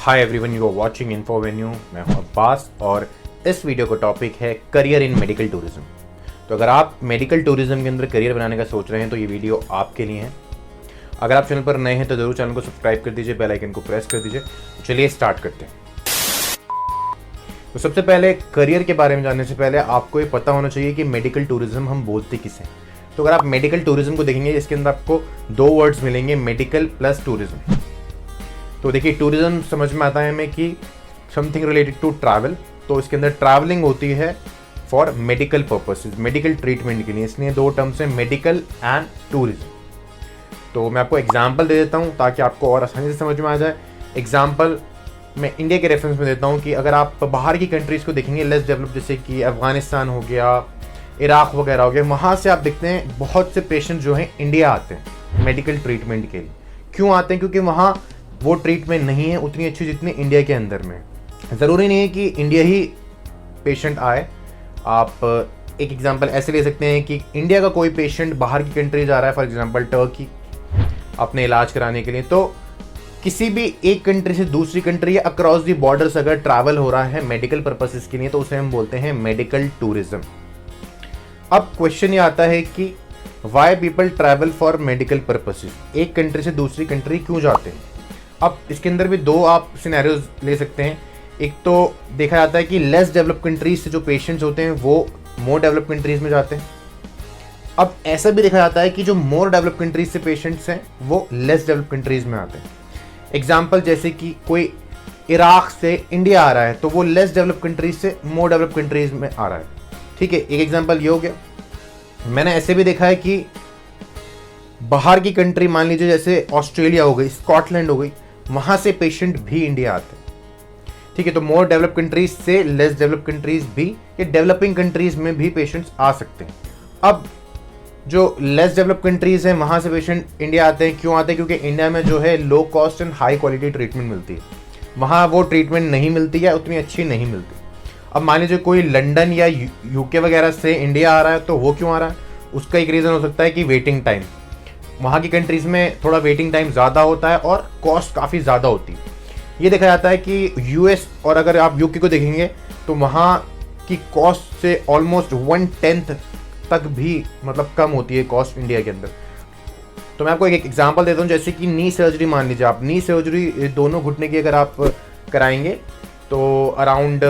Hi everyone, you are watching Infovenue. मैं हूं अब्बास और इस वीडियो का टॉपिक है करियर इन मेडिकल टूरिज्म। तो अगर आप मेडिकल टूरिज्म के अंदर करियर बनाने का सोच रहे हैं तो ये वीडियो आपके लिए है। अगर आप चैनल पर नए हैं तो जरूर चैनल को सब्सक्राइब कर दीजिए, बेल आइकन को प्रेस कर दीजिए। तो चलिए स्टार्ट करते हैं। तो सबसे पहले करियर के बारे में जानने से पहले आपको ये पता होना चाहिए कि मेडिकल टूरिज्म हम बोलते किसे। तो अगर आप मेडिकल टूरिज्म को देखेंगे, इसके अंदर आपको दो वर्ड्स मिलेंगे, मेडिकल प्लस टूरिज्म। तो देखिए, टूरिज्म समझ में आता है हमें कि समथिंग रिलेटेड टू ट्रैवल। तो इसके अंदर ट्रैवलिंग होती है for medical purposes, medical treatment के लिए, इसलिए दो टर्म्स हैं, मेडिकल एंड टूरिज्म। तो मैं आपको एग्जांपल दे देता हूँ ताकि आपको और आसानी से समझ में आ जाए। एग्जांपल मैं इंडिया के रेफरेंस में देता हूँ कि अगर आप बाहर की कंट्रीज़ को देखेंगे लेस डेवलप, जैसे कि अफगानिस्तान हो गया, इराक वगैरह हो गया, वहाँ से आप देखते हैं बहुत से पेशेंट जो हैं इंडिया आते हैं मेडिकल ट्रीटमेंट के लिए। क्यों आते हैं? क्योंकि वहाँ वो ट्रीटमेंट नहीं है उतनी अच्छी जितनी इंडिया के अंदर में। ज़रूरी नहीं है कि इंडिया ही पेशेंट आए। आप एक एग्जांपल ऐसे ले सकते हैं कि इंडिया का कोई पेशेंट बाहर की कंट्री जा रहा है, फॉर एग्जांपल टर्की, अपने इलाज कराने के लिए। तो किसी भी एक कंट्री से दूसरी कंट्री या अक्रॉस दी बॉर्डर्स अगर ट्रैवल हो रहा है मेडिकल पर्पसेस के लिए तो उसे हम बोलते हैं मेडिकल टूरिज्म। अब क्वेश्चन ये आता है कि why people travel for medical purposes, एक कंट्री से दूसरी कंट्री क्यों जाते हैं। अब इसके अंदर भी दो आप सिनेरियोज ले सकते हैं। एक तो देखा जाता है कि लेस डेवलप कंट्रीज से जो पेशेंट्स होते हैं वो मोर डेवलप कंट्रीज में जाते हैं। अब ऐसा भी देखा जाता है कि जो मोर डेवलप कंट्रीज से पेशेंट्स हैं वो लेस डेवलप कंट्रीज में आते हैं। एग्जाम्पल जैसे कि कोई इराक से इंडिया आ रहा है तो वो लेस डेवलप कंट्रीज से मोर डेवलप कंट्रीज में आ रहा है। ठीक है, एक एग्जाम्पल ये हो गया। मैंने ऐसे भी देखा है कि बाहर की कंट्री, मान लीजिए जैसे ऑस्ट्रेलिया हो गई, स्कॉटलैंड हो गई, वहां से पेशेंट भी इंडिया आते हैं। ठीक है, तो मोर डेवलप कंट्रीज से लेस डेवलप कंट्रीज भी या डेवलपिंग कंट्रीज में भी पेशेंट्स आ सकते हैं। अब जो लेस डेवलप कंट्रीज हैं वहां से पेशेंट इंडिया आते हैं। क्यों आते हैं? क्योंकि इंडिया में जो है low cost and high quality treatment मिलती है, वहां वो ट्रीटमेंट नहीं मिलती या उतनी अच्छी नहीं मिलती। अब मान लीजिए कोई लंदन या यूके वगैरह से इंडिया आ रहा है तो वो क्यों आ रहा है? उसका एक रीज़न हो सकता है कि वेटिंग टाइम, वहाँ की कंट्रीज़ में थोड़ा वेटिंग टाइम ज़्यादा होता है और कॉस्ट काफ़ी ज़्यादा होती है। ये देखा जाता है कि यूएस और अगर आप यूके को देखेंगे तो वहाँ की कॉस्ट से ऑलमोस्ट 1/10 तक भी मतलब कम होती है कॉस्ट इंडिया के अंदर। तो मैं आपको एक एग्जांपल देता हूँ, जैसे कि नी सर्जरी मान लीजिए आप, नी सर्जरी दोनों घुटने की अगर आप कराएंगे तो अराउंड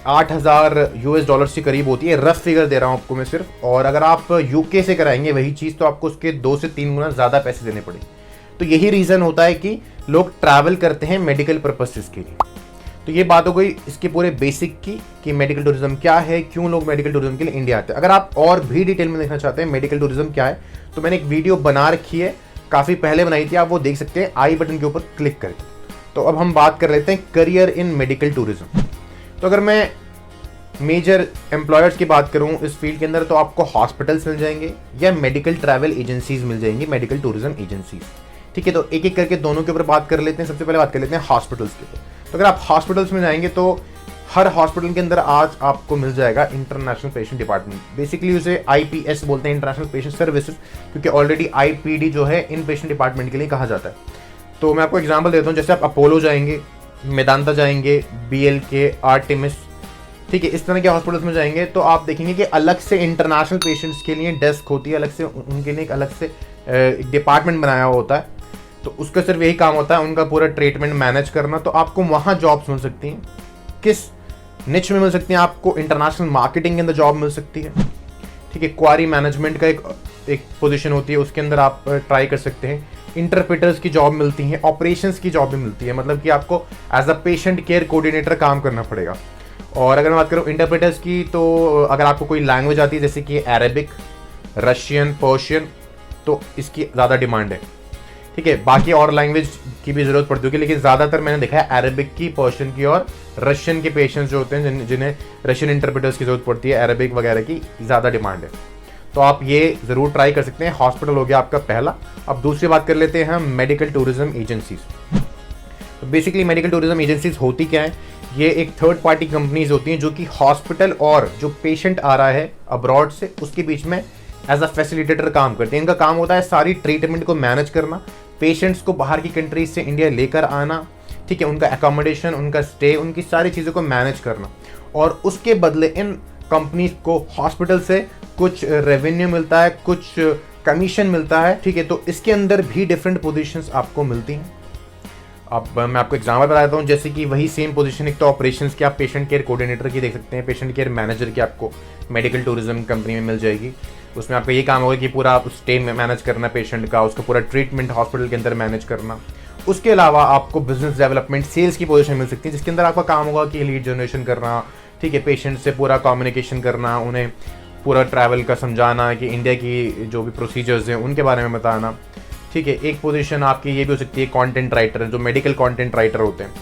$8,000 के करीब होती है। रफ फिगर दे रहा हूँ आपको मैं सिर्फ। और अगर आप यूके से कराएंगे वही चीज़ तो आपको उसके 2 से 3 गुना ज़्यादा पैसे देने पड़े। तो यही रीज़न होता है कि लोग ट्रैवल करते हैं मेडिकल पर्पसेस के लिए। तो ये बात हो गई इसके पूरे बेसिक की कि मेडिकल टूरिज्म क्या है, क्यों लोग मेडिकल टूरिज्म के लिए इंडिया आते हैं। अगर आप और भी डिटेल में देखना चाहते हैं मेडिकल टूरिज्म क्या है तो मैंने एक वीडियो बना रखी है, काफ़ी पहले बनाई थी, आप वो देख सकते हैं आई बटन के ऊपर क्लिक करके। तो अब हम बात कर लेते हैं करियर इन मेडिकल टूरिज्म। तो अगर मैं मेजर एम्प्लॉयर्स की बात करूं इस फील्ड के अंदर तो आपको हॉस्पिटल्स मिल जाएंगे या मेडिकल ट्रैवल एजेंसीज मिल जाएंगी, मेडिकल टूरिज्म एजेंसीज। ठीक है, तो एक एक करके दोनों के ऊपर बात कर लेते हैं। सबसे पहले बात कर लेते हैं हॉस्पिटल्स के ऊपर। तो अगर आप हॉस्पिटल्स में जाएंगे तो हर हॉस्पिटल के अंदर आज आपको मिल जाएगा इंटरनेशनल पेशेंट डिपार्टमेंट। बेसिकली उसे IPS बोलते हैं, इंटरनेशनल पेशेंट सर्विसेज, क्योंकि ऑलरेडी IPD जो है इन पेशेंट डिपार्टमेंट के लिए कहा जाता है। तो मैं आपको एग्जाम्पल देता हूँ, जैसे आप अपोलो जाएंगे, मेदांता जाएंगे, BLK, आर्टेमिस, ठीक है, इस तरह के हॉस्पिटल्स में जाएंगे तो आप देखेंगे कि अलग से इंटरनेशनल पेशेंट्स के लिए डेस्क होती है, अलग से उनके लिए एक अलग से डिपार्टमेंट बनाया हुआ होता है। तो उसका सिर्फ यही काम होता है उनका पूरा ट्रीटमेंट मैनेज करना। तो आपको वहाँ जॉब्स मिल सकती हैं। किस निच में मिल सकती हैं? आपको इंटरनेशनल मार्केटिंग के अंदर जॉब मिल सकती है। ठीक है, क्वारी मैनेजमेंट का एक पोजीशन होती है, उसके अंदर आप ट्राई कर सकते हैं। इंटरप्रेटर्स की जॉब मिलती है, ऑपरेशंस की जॉब भी मिलती है, मतलब कि आपको as a patient care coordinator काम करना पड़ेगा। और अगर मैं बात करूँ इंटरप्रेटर्स की तो अगर आपको कोई लैंग्वेज आती है जैसे कि अरेबिक, रशियन, पर्शियन, तो इसकी ज़्यादा डिमांड है। ठीक है, बाकी और लैंग्वेज की भी ज़रूरत पड़ती होगी, लेकिन ज़्यादातर मैंने देखा है अरेबिक की, पर्शियन की और रशियन के पेशेंट्स जो होते हैं जिन्हें रशियन इंटरप्रेटर्स की ज़रूरत पड़ती है, अरेबिक वगैरह की ज़्यादा डिमांड है। तो आप ये ज़रूर ट्राई कर सकते हैं। हॉस्पिटल हो गया आपका पहला। अब दूसरी बात कर लेते हैं हम मेडिकल टूरिज्म एजेंसीज। तो बेसिकली मेडिकल टूरिज्म एजेंसीज होती क्या है? ये एक थर्ड पार्टी कंपनीज होती हैं जो कि हॉस्पिटल और जो पेशेंट आ रहा है अब्रॉड से उसके बीच में एज अ फैसिलिटेटर काम करते हैं। इनका काम होता है सारी ट्रीटमेंट को मैनेज करना, पेशेंट्स को बाहर की कंट्रीज से इंडिया लेकर आना, ठीक है, उनका एकोमोडेशन, उनका स्टे, उनकी सारी चीज़ों को मैनेज करना, और उसके बदले इन कंपनीज को हॉस्पिटल से कुछ रेवेन्यू मिलता है, कुछ कमीशन मिलता है, ठीक है। तो इसके अंदर भी डिफरेंट पोजीशंस आपको मिलती हैं। अब मैं आपको एग्जांपल बता देता हूँ, जैसे कि वही सेम पोजीशन एक तो ऑपरेशंस की आप पेशेंट केयर कोऑर्डिनेटर की देख सकते हैं, पेशेंट केयर मैनेजर की आपको मेडिकल टूरिज्म कंपनी में मिल जाएगी। उसमें आपका ये काम होगा कि पूरा आप स्टे मैनेज करना पेशेंट का, उसका पूरा ट्रीटमेंट हॉस्पिटल के अंदर मैनेज करना। उसके अलावा आपको बिजनेस डेवलपमेंट, सेल्स की पोजीशन मिल सकती है, जिसके अंदर आपका काम होगा कि लीड जनरेशन करना, ठीक है, पेशेंट से पूरा कम्युनिकेशन करना, उन्हें पूरा ट्रैवल का समझाना, कि इंडिया की जो भी प्रोसीजर्स हैं उनके बारे में बताना, ठीक है। एक पोजीशन आपकी ये भी हो सकती है कंटेंट राइटर, जो मेडिकल कंटेंट राइटर होते हैं।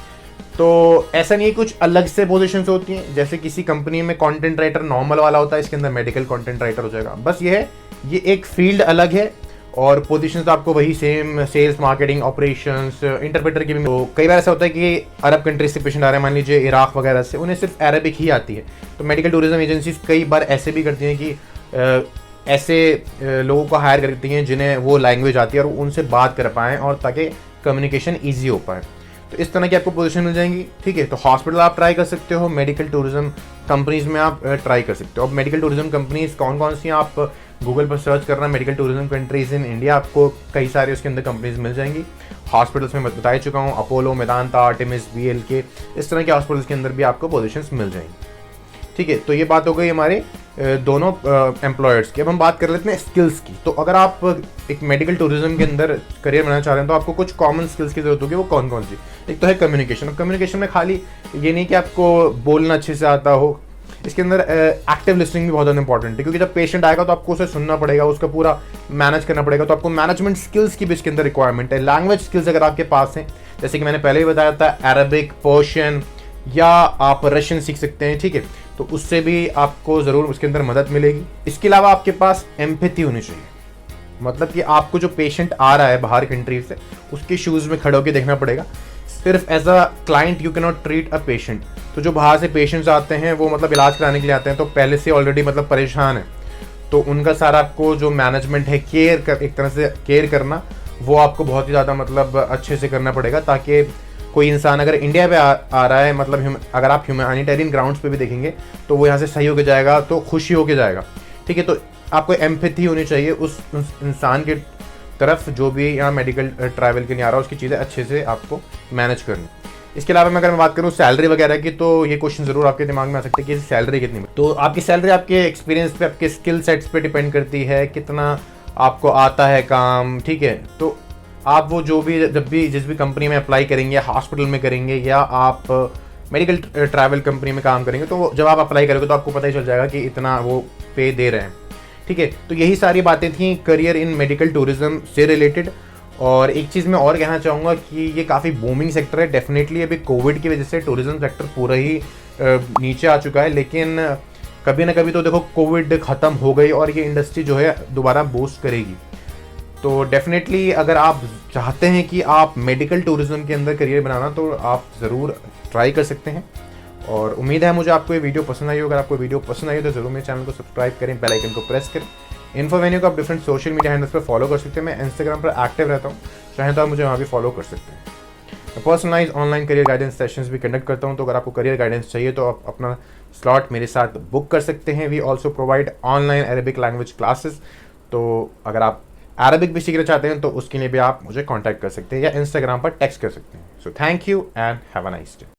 तो ऐसा नहीं, कुछ अलग से पोजीशंस होती हैं, जैसे किसी कंपनी में कंटेंट राइटर नॉर्मल वाला होता है, इसके अंदर मेडिकल कंटेंट राइटर हो जाएगा। बस ये है, ये एक फील्ड अलग है, और पोजीशंस तो आपको वही same, sales, marketing, operations, interpreter की भी। तो कई बार ऐसा होता है कि अरब कंट्रीज से पेशेंट आ रहे हैं, मान लीजिए इराक वगैरह से, उन्हें सिर्फ अरबिक ही आती है। तो मेडिकल टूरिज्म एजेंसीज कई बार ऐसे भी करती हैं कि ऐसे लोगों को हायर करती हैं जिन्हें वो लैंग्वेज आती है और उनसे बात कर पाएँ, और ताकि कम्युनिकेशन ईजी हो पाए। तो इस तरह की आपको पोजीशन मिल जाएंगी, ठीक है। तो हॉस्पिटल आप ट्राई कर सकते हो, मेडिकल टूरिज्म कंपनीज में आप ट्राई कर सकते हो। अब मेडिकल टूरिज्म कंपनीज कौन कौन सी, आप गूगल पर सर्च करना medical tourism countries in India, आपको कई सारे उसके अंदर कंपनीज मिल जाएंगी। हॉस्पिटल्स में मैं बता ही चुका हूँ, अपोलो, मेदांता, आर्टेमिस, BLK, इस तरह के हॉस्पिटल्स के अंदर भी आपको पोजीशंस मिल जाएंगी, ठीक है। तो ये बात हो गई हमारे दोनों एम्प्लॉयर्स की। अब हम बात कर लेते हैं स्किल्स की। तो अगर आप एक मेडिकल टूरिज्म के अंदर करियर बनाना चाह रहे हैं तो आपको कुछ कॉमन स्किल्स की जरूरत होगी। वो कौन कौन सी? एक तो है कम्युनिकेशन। अब कम्युनिकेशन में खाली ये नहीं कि आपको बोलना अच्छे से आता हो, इसके अंदर एक्टिव लिसनिंग भी बहुत ज़्यादा इंपॉर्टेंट है, क्योंकि जब पेशेंट आएगा तो आपको उसे सुनना पड़ेगा, उसका पूरा मैनेज करना पड़ेगा। तो आपको मैनेजमेंट स्किल्स की भी इसके अंदर रिक्वायरमेंट है। लैंग्वेज स्किल्स अगर आपके पास हैं, जैसे कि मैंने पहले ही बताया था, अरबिक, पर्शियन, या आप रशियन सीख सकते हैं, ठीक है। तो उससे भी आपको ज़रूर उसके अंदर मदद मिलेगी। इसके अलावा आपके पास एम्पैथी होनी चाहिए, मतलब कि आपको जो पेशेंट आ रहा है बाहर कंट्री से, उसके शूज़ में खड़े होकर देखना पड़ेगा। सिर्फ as a client you can not treat a patient. तो जो बाहर से पेशेंट्स आते हैं वो मतलब इलाज कराने के लिए आते हैं, तो पहले से ऑलरेडी मतलब परेशान है, तो उनका सारा आपको जो मैनेजमेंट है, एक तरह से केयर करना, वो आपको बहुत ही ज़्यादा मतलब अच्छे से करना पड़ेगा, ताकि कोई इंसान अगर इंडिया पे आ रहा है, मतलब अगर आप ह्यूमैनिटेरियन ग्राउंड्स पे भी देखेंगे तो वो यहाँ से सही होके जाएगा, तो खुशी होके जाएगा, ठीक है। तो आपको एम्पैथी होनी चाहिए उस इंसान के तरफ जो भी यहाँ मेडिकल ट्रैवल के लिए आ रहा है, उसकी चीज़ें अच्छे से आपको मैनेज करनी। इसके अलावा मैं अगर बात करूँ सैलरी वगैरह की, तो ये क्वेश्चन ज़रूर आपके दिमाग में आ सकते हैं कि सैलरी कितनी। तो आपकी सैलरी आपके एक्सपीरियंस पे, आपके स्किल सेट्स पे डिपेंड करती है, कितना आपको आता है काम, ठीक है। तो आप वो जो भी जिस भी कंपनी में अप्लाई करेंगे, हॉस्पिटल में करेंगे या आप मेडिकल ट्रैवल कंपनी में काम करेंगे, तो जब आप अप्लाई करोगे तो आपको पता ही चल जाएगा कि इतना वो पे दे रहे हैं, ठीक है। तो यही सारी बातें थी करियर इन मेडिकल टूरिज्म से रिलेटेड। और एक चीज़ मैं और कहना चाहूँगा कि ये काफ़ी बूमिंग सेक्टर है। डेफिनेटली अभी कोविड की वजह से टूरिज्म सेक्टर पूरा ही नीचे आ चुका है, लेकिन कभी ना कभी तो देखो कोविड ख़त्म हो गई और ये इंडस्ट्री जो है दोबारा बूस्ट करेगी। तो डेफिनेटली अगर आप चाहते हैं कि आप मेडिकल टूरिज्म के अंदर करियर बनाना, तो आप ज़रूर ट्राई कर सकते हैं। और उम्मीद है मुझे आपको ये वीडियो पसंद आई हो। अगर आपको वीडियो पसंद आई हो तो ज़रूर मेरे चैनल को सब्सक्राइब करें, बेल आइकन को प्रेस करें। इन्फोवेन्यू को आप डिफरेंट सोशल मीडिया हैंडल्स पर फॉलो कर सकते हैं। मैं इंस्टाग्राम पर एक्टिव रहता हूँ, चाहें तो आप मुझे वहाँ भी फॉलो कर सकते हैं। मैं personalise online career guidance sessions भी कंडक्ट करता हूँ, तो अगर आपको करियर गाइडेंस चाहिए तो आप अपना स्लॉट मेरे साथ बुक कर सकते हैं। We also provide online Arabic language classes. तो अगर आप अरबिक भी सीखना चाहते हैं तो उसके लिए भी आप मुझे कांटेक्ट कर सकते हैं या इंस्टाग्राम पर टेक्स्ट कर सकते हैं। So thank you and have a nice day.